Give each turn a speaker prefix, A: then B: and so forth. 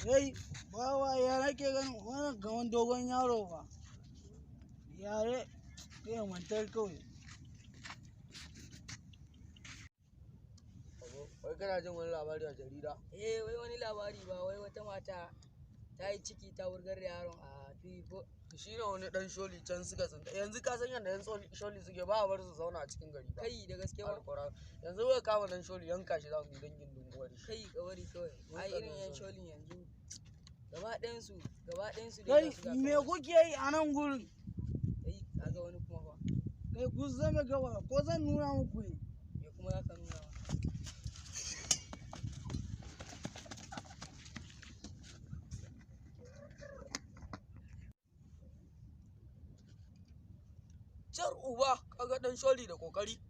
A: Kai, bawa ya nake ganin wannan kaman dogon yaro ba. Yare, kai mantar kawai.
B: Wai kana jin wani labari a jarida?
C: Wai wani labari ba, wai wata mata ta yi ciki ta wurgar da yaron a fili ko.
B: Shi ne wani dan sholi can suka tsinta. Yanzu ka san yadda yan sholi suke ba a bar su zauna a cikin gari ba.
C: Kai da gaske ba.
B: Yanzu wai kama dan sholi yanka shi za mu yi dangin dunguwar shi.
C: Kai kawari kawai. Ai irin yan sholin yanzu gaba ɗayansu
A: Kai, me kuke yi a nan gurin?
C: Kai, kaga wani kuma fa.
A: Kai, ku zama gaba, ko zan nuna muku ne?
C: Me kuma za ka nuna wa?
B: Car uba, kaga dan sholi da kokari.